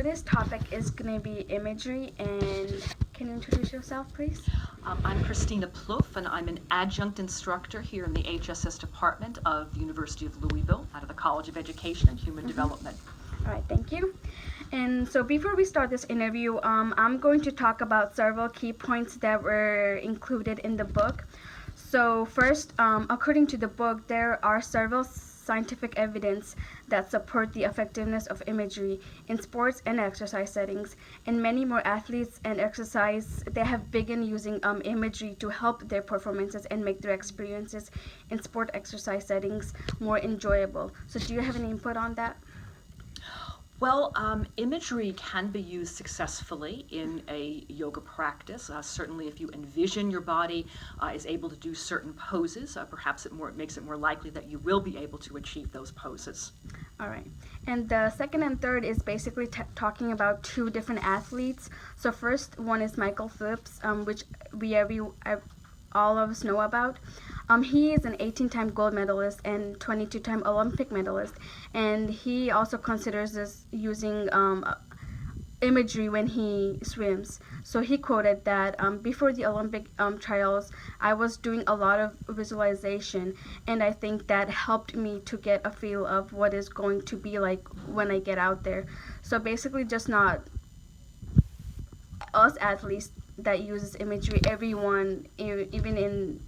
today's topic is going to be imagery, and can you introduce yourself, please? I'm Christina Plouffe, and I'm an adjunct instructor here in the HSS department of the University of Louisville, out of the College of Education and Human Development. All right, thank you. And so before we start this interview, I'm going to talk about several key points that were included in the book. So first, according to the book, there are several scientific evidence that support the effectiveness of imagery in sports and exercise settings, and many more athletes and exercise they have begun using imagery to help their performances and make their experiences in sport exercise settings more enjoyable. So do you have any input on that? Well, imagery can be used successfully in a yoga practice. Certainly if you envision your body is able to do certain poses, perhaps it makes it more likely that you will be able to achieve those poses. All right. And the second and third is basically talking about two different athletes. So first one is Michael Phelps, which all of us know about. He is an 18-time gold medalist and 22-time Olympic medalist, and he also considers this using imagery when he swims. So he quoted that before the Olympic trials, I was doing a lot of visualization, and I think that helped me to get a feel of what it's going to be like when I get out there. So basically just not us athletes that uses imagery, everyone, even in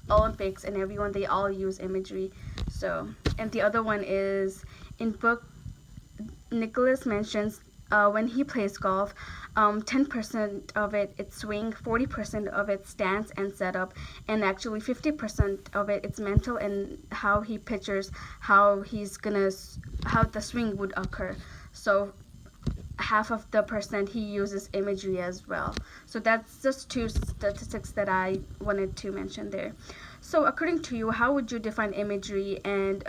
Olympics and everyone, they all use imagery. So, and the other one is in book, Nicholas mentions when he plays golf, 10% of it's swing, 40% of it stance and setup, and actually 50% of it's mental and how he pictures how the swing would occur. So half of the percent he uses imagery as well. So that's just two statistics that I wanted to mention there. So according to you, how would you define imagery, and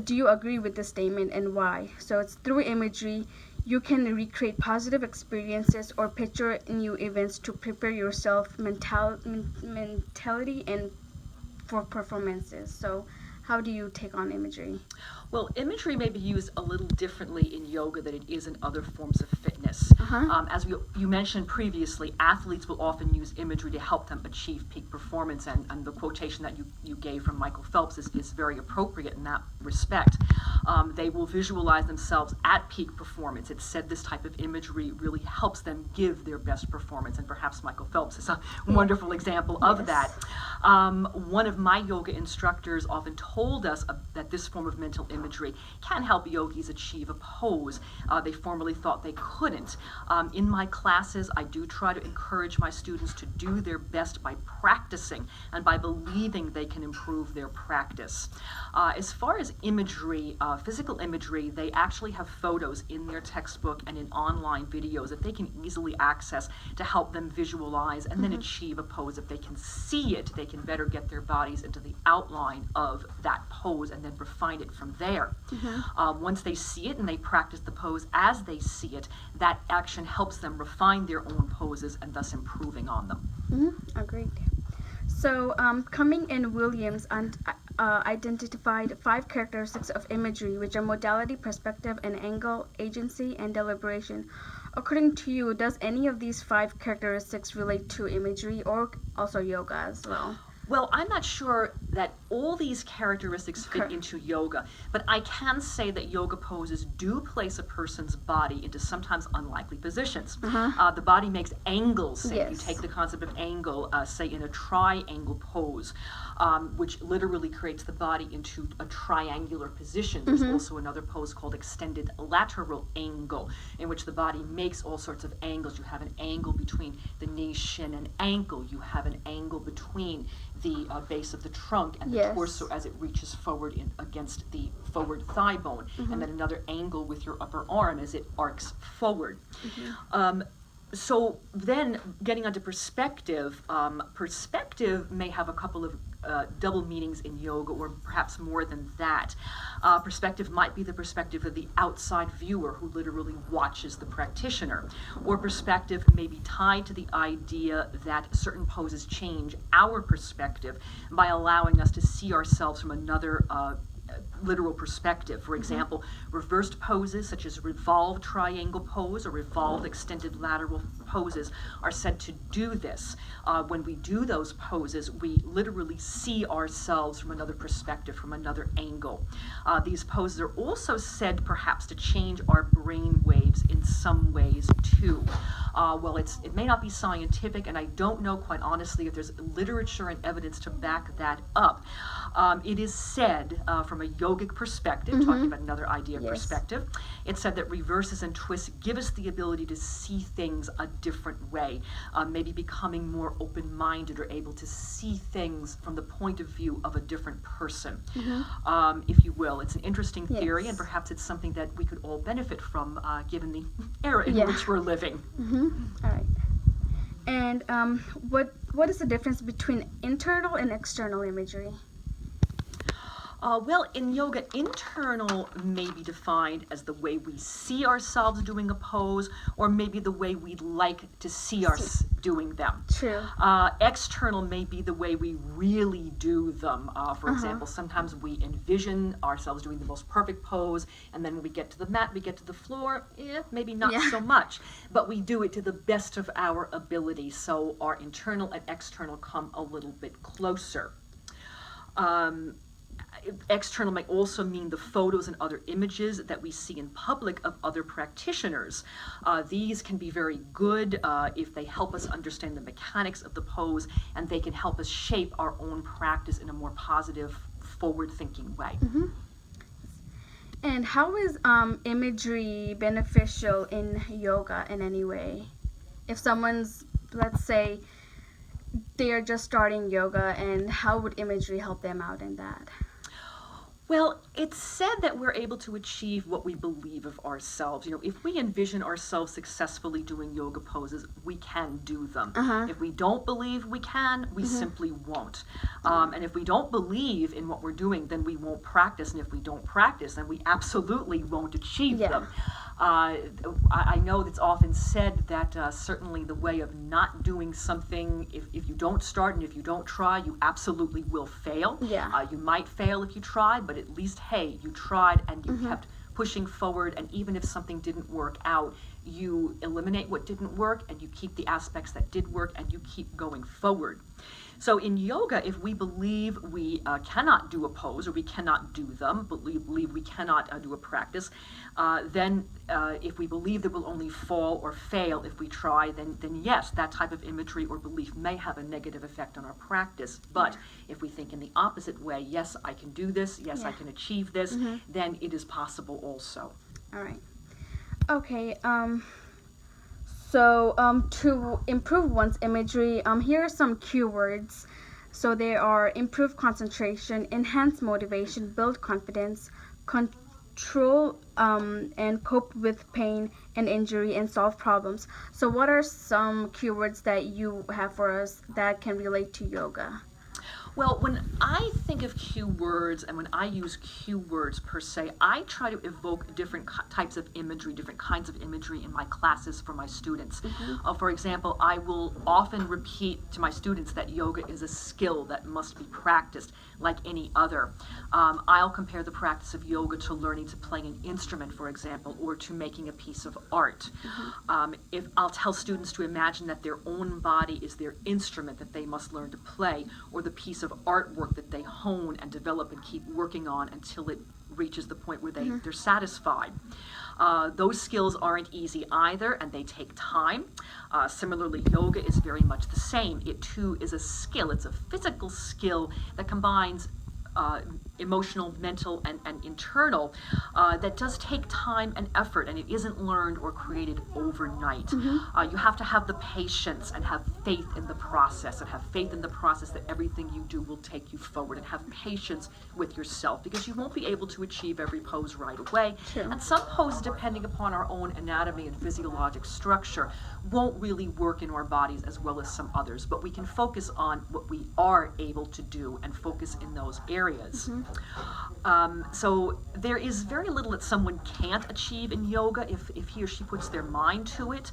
do you agree with this statement and why? So it's through imagery you can recreate positive experiences or picture new events to prepare yourself mentality and for performances. So how do you take on imagery? Well, imagery may be used a little differently in yoga than it is in other forms of fitness. As you mentioned previously, athletes will often use imagery to help them achieve peak performance, and the quotation that you gave from Michael Phelps is very appropriate in that respect. They will visualize themselves at peak performance. It's said this type of imagery really helps them give their best performance, and perhaps Michael Phelps is a wonderful example of that. One of my yoga instructors often told us that this form of mental imagery can help yogis achieve a pose they formerly thought they couldn't. In my classes, I do try to encourage my students to do their best by practicing and by believing they can improve their practice. As far as imagery, physical imagery, they actually have photos in their textbook and in online videos that they can easily access to help them visualize and then achieve a pose. If they can see it, they can better get their bodies into the outline of that pose and then refine it from there. Once they see it and they practice the pose as they see it, that action helps them refine their own poses and thus improving on them. Agreed. So Cumming and Williams identified 5 characteristics of imagery, which are modality, perspective, and angle, agency, and deliberation. According to you, does any of these 5 characteristics relate to imagery or also yoga as well? Well, I'm not sure that all these characteristics fit into yoga, but I can say that yoga poses do place a person's body into sometimes unlikely positions. The body makes angles. Say you take the concept of angle, say in a triangle pose, which literally creates the body into a triangular position. There's also another pose called extended lateral angle, in which the body makes all sorts of angles. You have an angle between the knee, shin, and ankle. You have an angle between the base of the trunk and the torso as it reaches forward against the forward thigh bone, and then another angle with your upper arm as it arcs forward. So then getting onto perspective, perspective may have a couple of double meanings in yoga, or perhaps more than that. Perspective might be the perspective of the outside viewer who literally watches the practitioner, or perspective may be tied to the idea that certain poses change our perspective by allowing us to see ourselves from another literal perspective. For example, reversed poses such as revolved triangle pose or revolved extended lateral poses are said to do this. When we do those poses, we literally see ourselves from another perspective, from another angle. These poses are also said perhaps to change our brain waves in some ways too. Well, it may not be scientific, and I don't know, quite honestly, if there's literature and evidence to back that up. It is said, from a yogic perspective, talking about another idea of perspective, it's said that reverses and twists give us the ability to see things a different way, maybe becoming more open-minded or able to see things from the point of view of a different person, if you will. It's an interesting theory, and perhaps it's something that we could all benefit from, given the era in which we're living. All right. And what is the difference between internal and external imagery? Well, in yoga, internal may be defined as the way we see ourselves doing a pose, or maybe the way we'd like to see us doing them. True. External may be the way we really do them. For example, sometimes we envision ourselves doing the most perfect pose, and then when we get to the mat, we get to the floor, maybe not so much. But we do it to the best of our ability, so our internal and external come a little bit closer. External might also mean the photos and other images that we see in public of other practitioners. These can be very good if they help us understand the mechanics of the pose, and they can help us shape our own practice in a more positive, forward-thinking way. And how is imagery beneficial in yoga in any way? If someone's, let's say, they're just starting yoga, and how would imagery help them out in that? Well, it's said that we're able to achieve what we believe of ourselves. You know, if we envision ourselves successfully doing yoga poses, we can do them. If we don't believe we can, we simply won't. And if we don't believe in what we're doing, then we won't practice. And if we don't practice, then we absolutely won't achieve them. I know it's often said that certainly the way of not doing something, if you don't start and if you don't try, you absolutely will fail. You might fail if you try, but at least, hey, you tried and you kept pushing forward, and even if something didn't work out, you eliminate what didn't work and you keep the aspects that did work and you keep going forward. So in yoga, if we believe we cannot do a pose, or we cannot do them, but we believe we cannot do a practice, then if we believe that we'll only fall or fail if we try, then yes, that type of imagery or belief may have a negative effect on our practice. But if we think in the opposite way, yes, I can do this, yes, I can achieve this, then it is possible also. All right. Okay. So to improve one's imagery, here are some keywords. So they are improve concentration, enhance motivation, build confidence, control and cope with pain and injury, and solve problems. So what are some keywords that you have for us that can relate to yoga? Well, when I think of keywords and when I use keywords per se, I try to evoke different types of imagery, different kinds of imagery in my classes for my students. For example, I will often repeat to my students that yoga is a skill that must be practiced like any other. I'll compare the practice of yoga to learning to play an instrument, for example, or to making a piece of art. If I'll tell students to imagine that their own body is their instrument that they must learn to play, or the piece of artwork that they hone and develop and keep working on until it reaches the point where they're satisfied. Those skills aren't easy either, and they take time. Similarly, yoga is very much the same. It too is a skill. It's a physical skill that combines emotional, mental, and internal, that does take time and effort, and it isn't learned or created overnight. You have to have the patience and have faith in the process, and have faith in the process that everything you do will take you forward, and have patience with yourself, because you won't be able to achieve every pose right away. And some poses, depending upon our own anatomy and physiologic structure, won't really work in our bodies as well as some others, but we can focus on what we are able to do and focus in those areas. So there is very little that someone can't achieve in yoga if he or she puts their mind to it.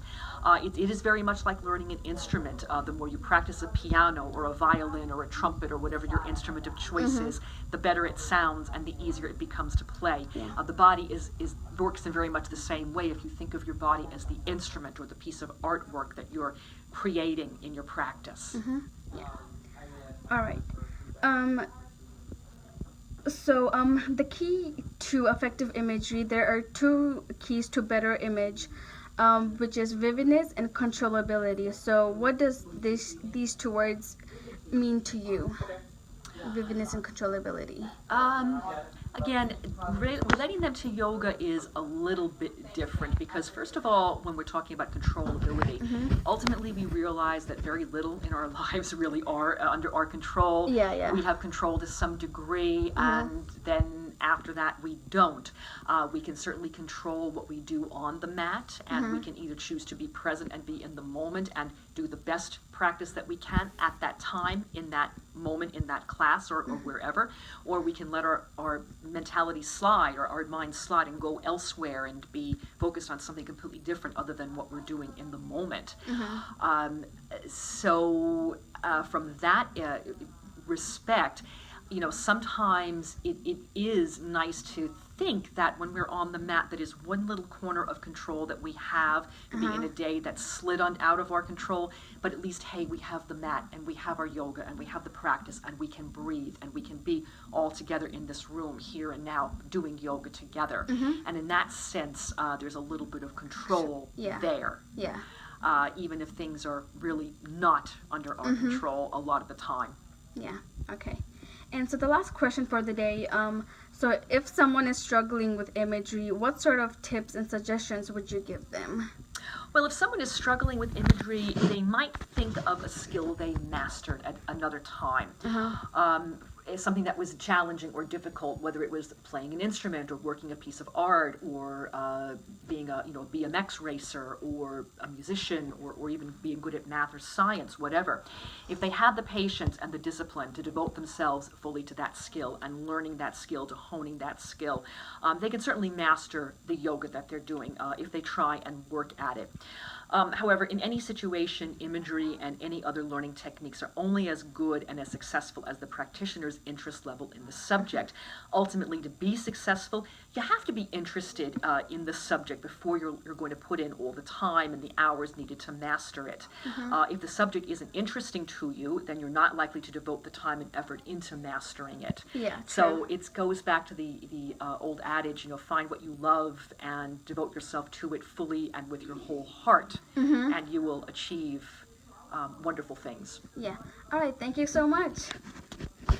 It is very much like learning an instrument. The more you practice a piano or a violin or a trumpet or whatever your instrument of choice is, the better it sounds and the easier it becomes to play. Yeah. The body works in very much the same way if you think of your body as the instrument or the piece of artwork that you're creating in your practice. Yeah. All right. So the key to effective imagery, there are two keys to better image, which is vividness and controllability. So what does these two words mean to you? Vividness and controllability. Again, relating them to yoga is a little bit different because, first of all, when we're talking about controllability, ultimately we realize that very little in our lives really are under our control. Yeah. We have control to some degree, and then after that we don't. We can certainly control what we do on the mat, and we can either choose to be present and be in the moment and do the best practice that we can at that time, in that moment, in that class, or wherever, or we can let our mentality slide or our mind slide and go elsewhere and be focused on something completely different other than what we're doing in the moment. So from that respect, sometimes it is nice to think that when we're on the mat, that is one little corner of control that we have, maybe in a day that slid out of our control, but at least, hey, we have the mat and we have our yoga and we have the practice and we can breathe and we can be all together in this room here and now doing yoga together. And in that sense, there's a little bit of control there. Yeah. Even if things are really not under our control a lot of the time. Yeah. Okay. And so the last question for the day, so if someone is struggling with imagery, what sort of tips and suggestions would you give them? Well, if someone is struggling with imagery, they might think of a skill they mastered at another time. Something that was challenging or difficult, whether it was playing an instrument or working a piece of art or being a BMX racer or a musician or even being good at math or science, whatever. If they have the patience and the discipline to devote themselves fully to that skill and learning that skill, to honing that skill, they can certainly master the yoga that they're doing if they try and work at it. However, in any situation, imagery and any other learning techniques are only as good and as successful as the practitioner's interest level in the subject. Ultimately, to be successful, you have to be interested in the subject before you're going to put in all the time and the hours needed to master it. If the subject isn't interesting to you, then you're not likely to devote the time and effort into mastering it. Yeah, so true. it goes back to the old adage, find what you love and devote yourself to it fully and with your whole heart, and you will achieve wonderful things. Yeah. All right. Thank you so much.